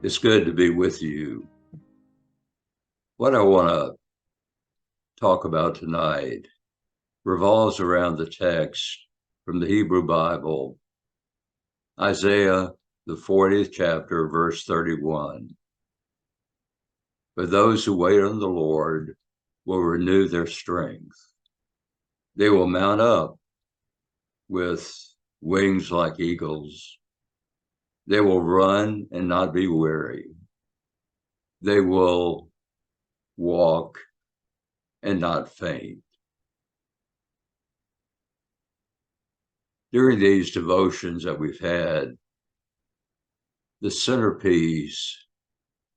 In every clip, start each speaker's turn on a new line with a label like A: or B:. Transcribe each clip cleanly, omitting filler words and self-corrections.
A: It's good to be with you. What I want to talk about tonight revolves around the text from the Hebrew Bible, Isaiah, the 40th chapter, verse 31. But those who wait on the Lord will renew their strength. They will mount up with wings like eagles. They will run and not be weary. They will walk and not faint. During these devotions that we've had, the centerpiece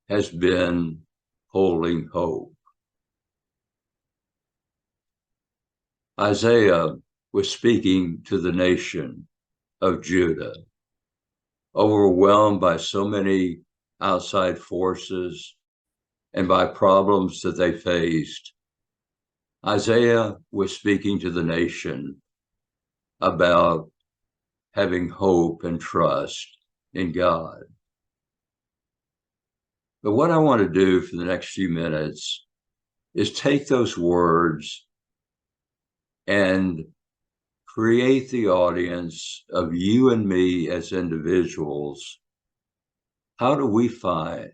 A: has been holding hope. Isaiah was speaking to the nation of Judah, overwhelmed by so many outside forces and by problems that they faced. Isaiah was speaking to the nation about having hope and trust in God. But what I want to do for the next few minutes is take those words and create the audience of you and me as individuals. How do we find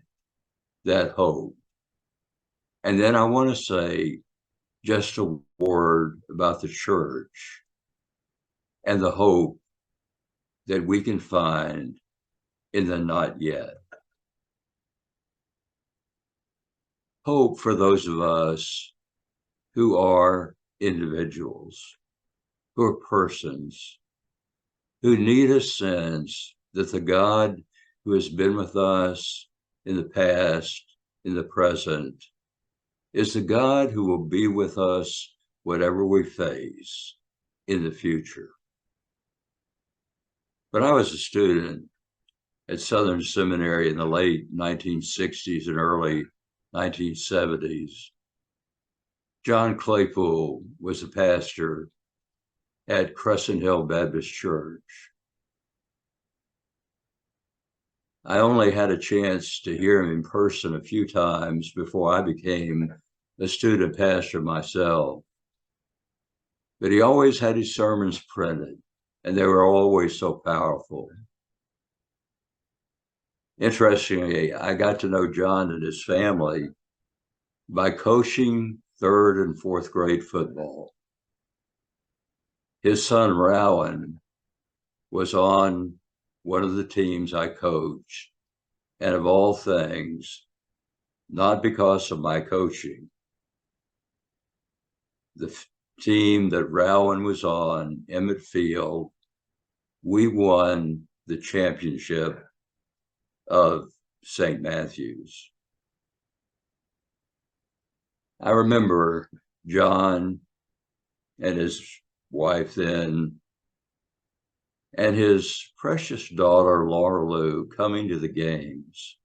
A: that hope? And then I want to say just a word about the church and the hope that we can find in the not yet. Hope for those of us who are individuals, who are persons, who need a sense that the God who has been with us in the past, in the present, is the God who will be with us whatever we face in the future. When I was a student at Southern Seminary in the late 1960s and early 1970s, John Claypool was a pastor at Crescent Hill Baptist Church. I only had a chance to hear him in person a few times before I became a student pastor myself. But he always had his sermons printed, and they were always so powerful. Interestingly, I got to know John and his family by coaching third and fourth grade football. His son, Rowan, was on one of the teams I coached, and of all things, not because of my coaching, the team that Rowan was on, Emmett Field, we won the championship of St. Matthew's. I remember John and his wife then and his precious daughter, Laura Lou, coming to the games,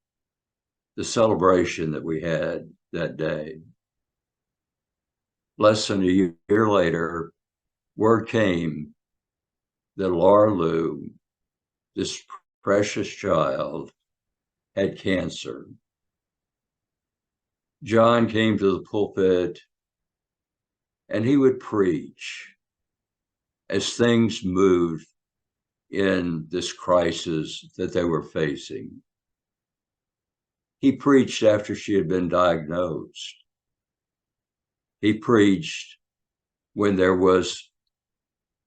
A: the celebration that we had that day. Less than a year later, word came that Laura Lou, this precious child, had cancer. John came to the pulpit and he would preach as things moved in this crisis that they were facing. He preached after she had been diagnosed. He preached when there was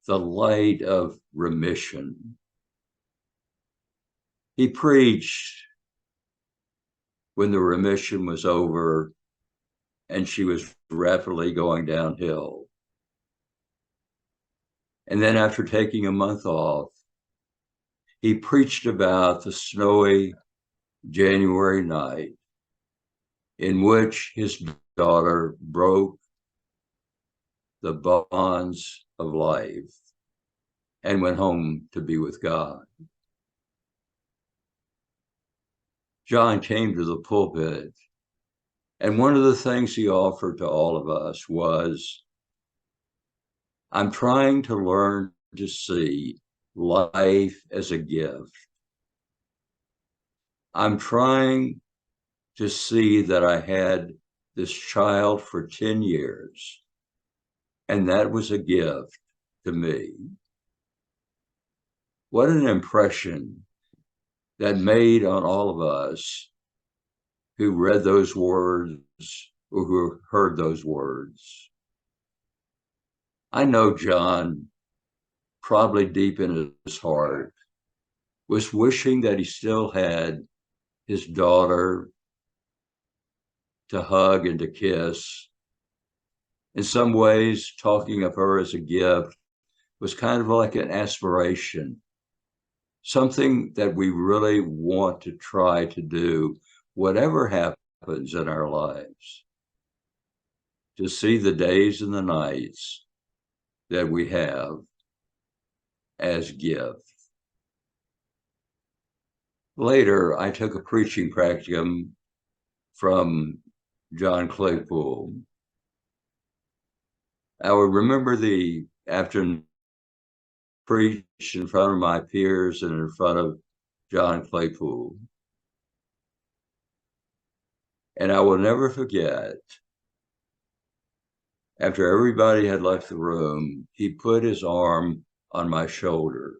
A: the light of remission. He preached when the remission was over and she was rapidly going downhill. And then after taking a month off, he preached about the snowy January night in which his daughter broke the bonds of life and went home to be with God. John came to the pulpit, and one of the things he offered to all of us was, I'm trying to learn to see life as a gift. I'm trying to see that I had this child for 10 years, and that was a gift to me. What an impression that made on all of us who read those words or who heard those words. I know John, probably deep in his heart, was wishing that he still had his daughter to hug and to kiss. In some ways, talking of her as a gift was kind of like an aspiration, something that we really want to try to do, whatever happens in our lives, to see the days and the nights that we have as gifts. Later, I took a preaching practicum from John Claypool. I would remember the afternoon preach in front of my peers and in front of John Claypool. And I will never forget, after everybody had left the room, he put his arm on my shoulder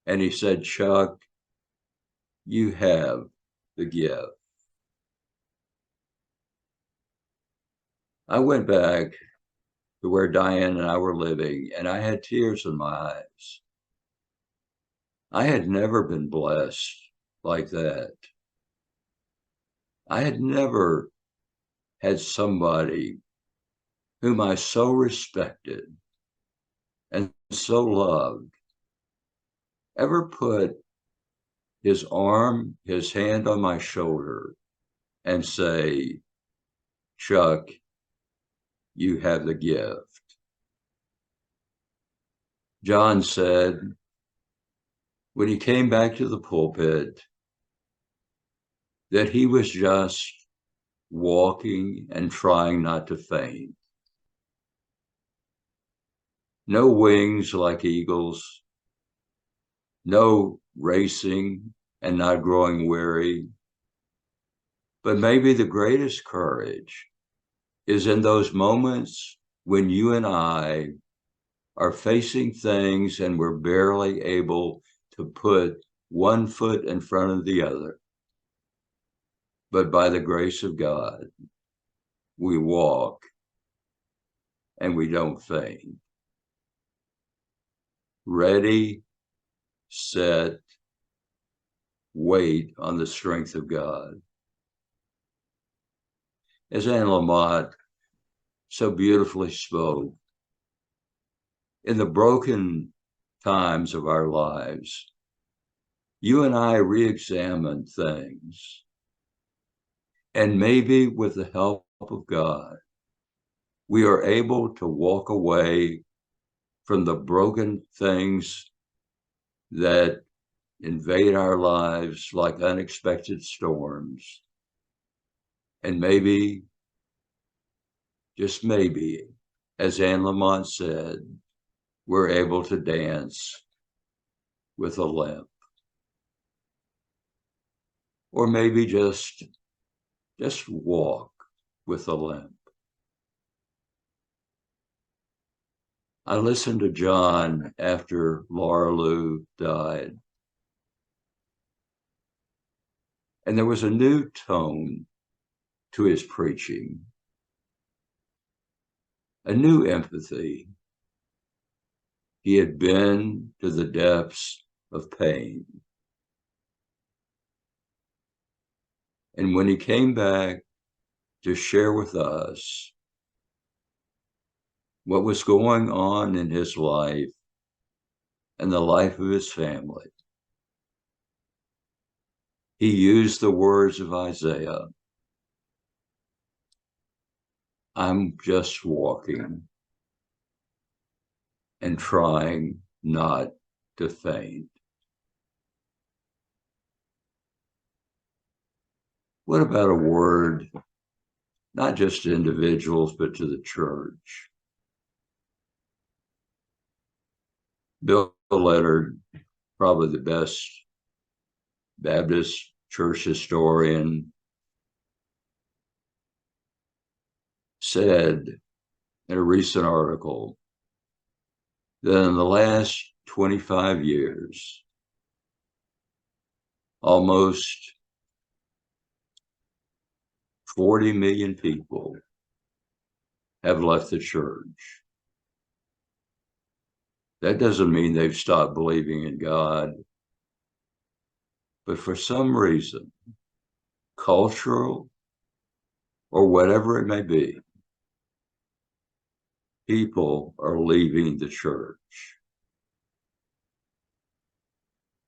A: and he said, "Chuck, you have the gift." I went back to where Diane and I were living, and I had tears in my eyes. I had never been blessed like that. I had never had somebody whom I so respected and so loved ever put his arm, his hand on my shoulder and say, "Chuck, you have the gift." John said when he came back to the pulpit that he was just walking and trying not to faint. No wings like eagles, no racing and not growing weary. But maybe the greatest courage is in those moments when you and I are facing things and we're barely able to put one foot in front of the other. But by the grace of God, we walk and we don't faint. Ready, set, wait on the strength of God. As Anne Lamott so beautifully spoke, in the broken times of our lives, you and I re-examine things. And maybe with the help of God, we are able to walk away from the broken things that invade our lives like unexpected storms. And maybe, just maybe, as Anne Lamott said, we're able to dance with a limp. Or maybe just walk with a limp. I listened to John after Laura Lou died, and there was a new tone to his preaching, a new empathy. He had been to the depths of pain. And when he came back to share with us what was going on in his life and the life of his family, he used the words of Isaiah, "I'm just walking and trying not to faint." What about a word, not just to individuals, but to the church? Bill Leonard, probably the best Baptist church historian, said in a recent article that in the last 25 years, almost 40 million people have left the church. That doesn't mean they've stopped believing in God, but for some reason, cultural or whatever it may be, people are leaving the church.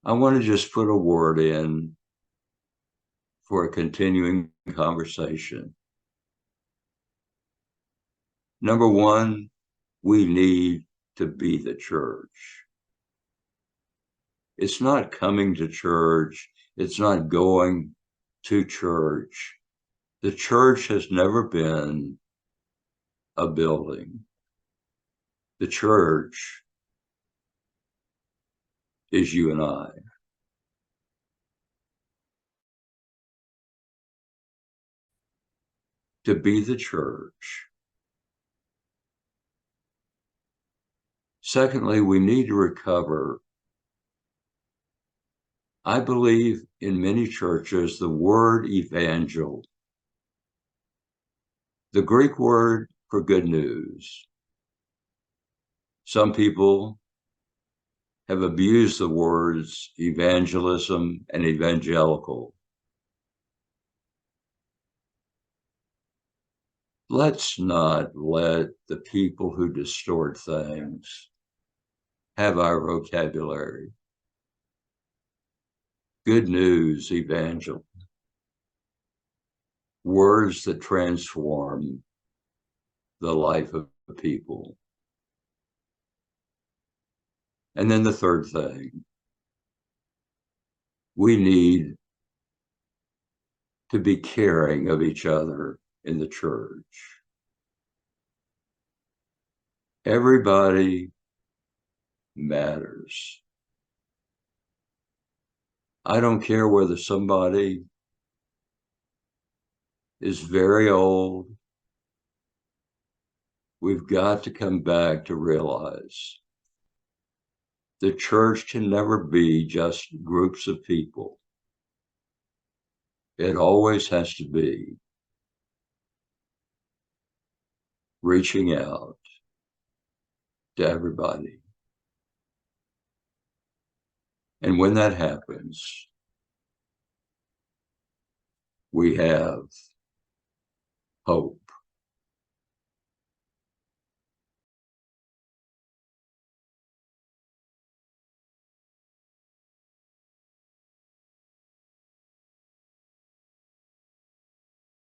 A: I want to just put a word in for a continuing conversation. Number one, we need to be the church. It's not coming to church. It's not going to church. The church has never been a building. The church is you and I. To be the church. Secondly, we need to recover. I believe in many churches, the word evangel, the Greek word for good news. Some people have abused the words evangelism and evangelical. Let's not let the people who distort things have our vocabulary. Good news, evangel. Words that transform the life of the people. And then the third thing, we need to be caring of each other in the church. Everybody matters. I don't care whether somebody is very old. We've got to come back to realize the church can never be just groups of people. It always has to be reaching out to everybody. And when that happens, we have hope.